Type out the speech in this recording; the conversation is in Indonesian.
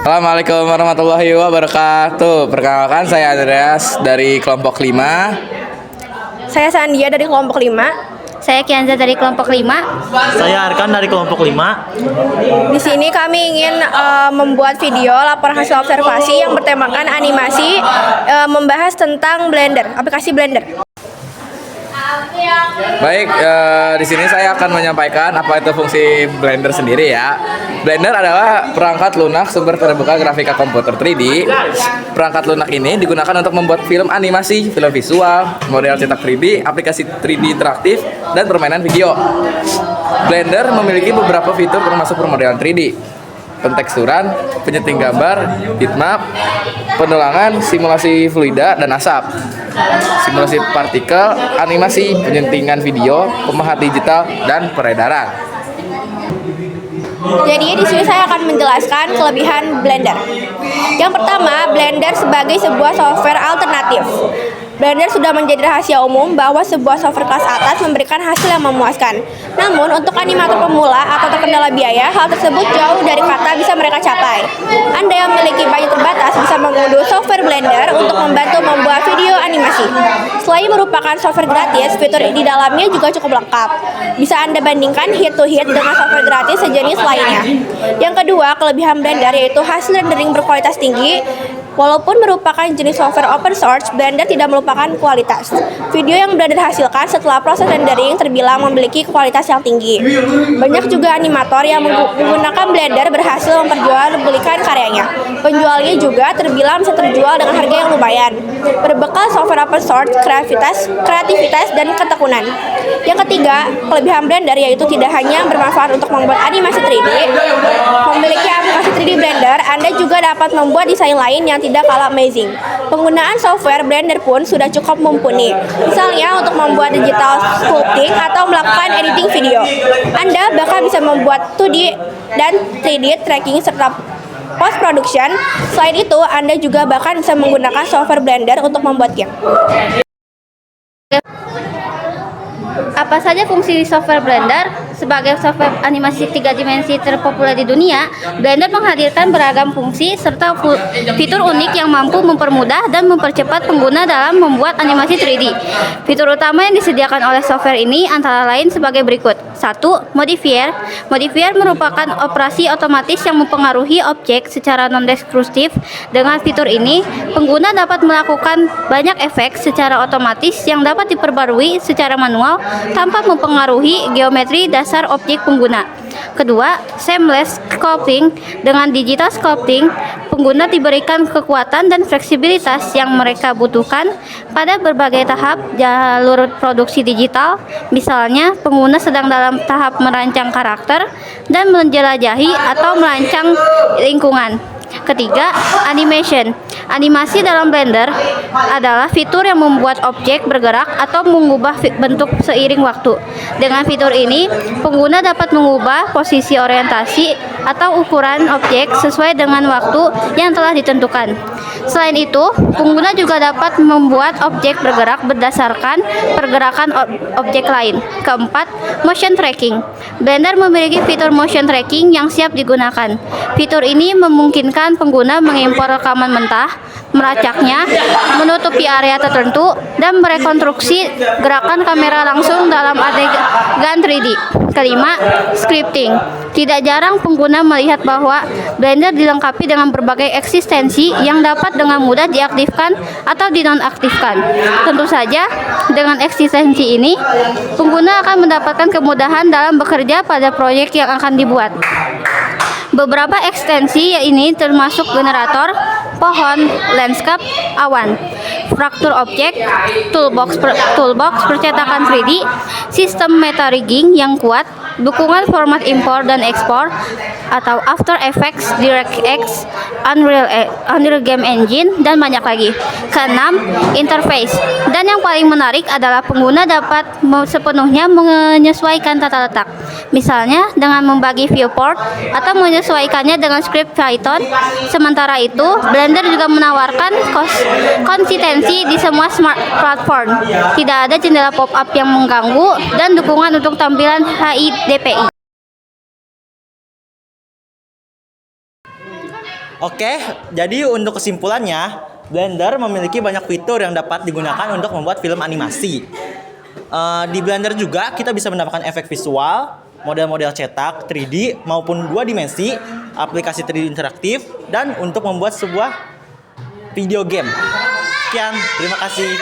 Assalamualaikum warahmatullahi wabarakatuh. Perkenalkan, saya Andreas dari kelompok 5. Saya Sandia dari kelompok 5. Saya Kianza dari kelompok 5. Saya Arkan dari kelompok 5. Di sini kami ingin membuat video laporan hasil observasi yang bertemakan animasi, membahas tentang Blender, aplikasi Blender. Baik, di sini saya akan menyampaikan apa itu fungsi Blender sendiri ya. Blender adalah perangkat lunak sumber terbuka grafika komputer 3D. Perangkat lunak ini digunakan untuk membuat film animasi, film visual, model cetak 3D, aplikasi 3D interaktif, dan permainan video. Blender memiliki beberapa fitur termasuk pemodelan 3D, penteksturan, penyeting gambar, bitmap, penulangan, simulasi fluida dan asap, simulasi partikel, animasi, penyetingan video, pemahat digital, dan peredaran. Jadi di sini saya akan menjelaskan kelebihan Blender. Yang pertama, Blender sebagai sebuah software alternatif. Blender sudah menjadi rahasia umum bahwa sebuah software kelas atas memberikan hasil yang memuaskan. Namun, untuk animator pemula atau terkendala biaya, hal tersebut jauh dari kata bisa mereka capai. Anda yang memiliki budget terbatas bisa mengunduh software Blender untuk membantu membuat video animasi. Selain merupakan software gratis, fitur di dalamnya juga cukup lengkap. Bisa Anda bandingkan head-to-head dengan software gratis sejenis lainnya. Yang kedua, kelebihan Blender yaitu hasil rendering berkualitas tinggi. Walaupun merupakan jenis software open source, Blender tidak melupakan kualitas. Video yang Blender hasilkan setelah proses rendering terbilang memiliki kualitas yang tinggi. Banyak juga animator yang menggunakan Blender berhasil memperjualbelikan karyanya. Penjualnya juga terbilang bisa terjual dengan harga yang lumayan. Berbekal software open source, kreativitas, dan ketekunan. Yang ketiga, kelebihan Blender yaitu tidak hanya bermanfaat untuk membuat animasi 3D. Memiliki aplikasi 3D Blender, Anda juga dapat membuat desain lain yang tidak kalah amazing. Penggunaan software Blender pun sudah cukup mumpuni. Misalnya untuk membuat digital sculpting atau melakukan editing video. Anda bahkan bisa membuat 2D dan 3D tracking serta post production. Selain itu, Anda juga bahkan bisa menggunakan software Blender untuk membuat game. Apa saja fungsi software Blender? Sebagai software animasi 3 dimensi terpopuler di dunia, Blender menghadirkan beragam fungsi serta fitur unik yang mampu mempermudah dan mempercepat pengguna dalam membuat animasi 3D. Fitur utama yang disediakan oleh software ini antara lain sebagai berikut. 1. Modifier. Modifier merupakan operasi otomatis yang mempengaruhi objek secara non-destruktif. Dengan fitur ini, pengguna dapat melakukan banyak efek secara otomatis yang dapat diperbarui secara manual tanpa mempengaruhi geometri dasar objek pengguna. Kedua, seamless sculpting. Dengan digital sculpting, pengguna diberikan kekuatan dan fleksibilitas yang mereka butuhkan pada berbagai tahap jalur produksi digital. Misalnya, pengguna sedang dalam tahap merancang karakter dan menjelajahi atau merancang lingkungan. Ketiga, animation. Animasi dalam Blender adalah fitur yang membuat objek bergerak atau mengubah bentuk seiring waktu. Dengan fitur ini, pengguna dapat mengubah posisi orientasi atau ukuran objek sesuai dengan waktu yang telah ditentukan. Selain itu, pengguna juga dapat membuat objek bergerak berdasarkan pergerakan objek lain. Keempat, motion tracking. Blender memiliki fitur motion tracking yang siap digunakan. Fitur ini memungkinkan pengguna mengimpor rekaman mentah, melacaknya, menutupi area tertentu, dan merekonstruksi gerakan kamera langsung dalam adegan 3D. Kelima, scripting. Tidak jarang pengguna melihat bahwa Blender dilengkapi dengan berbagai eksistensi yang dapat dengan mudah diaktifkan atau dinonaktifkan. Tentu saja, dengan eksistensi ini, pengguna akan mendapatkan kemudahan dalam bekerja pada proyek yang akan dibuat. Beberapa ekstensi ini termasuk generator, pohon, landscape, awan, fraktur objek, toolbox percetakan 3D, sistem meta rigging yang kuat, dukungan format import dan ekspor atau After Effects, DirectX, Unreal Game Engine, dan banyak lagi. Keenam, interface. Dan yang paling menarik adalah pengguna dapat sepenuhnya menyesuaikan tata letak. Misalnya dengan membagi viewport atau menyesuaikannya dengan script Python. Sementara itu, Blender juga menawarkan konsistensi di semua smart platform. Tidak ada jendela pop-up yang mengganggu dan dukungan untuk tampilan HIDPI. Oke, jadi untuk kesimpulannya, Blender memiliki banyak fitur yang dapat digunakan untuk membuat film animasi. Di Blender juga kita bisa mendapatkan efek visual, model-model cetak, 3D maupun 2 dimensi, aplikasi 3D interaktif, dan untuk membuat sebuah video game. Sekian, terima kasih.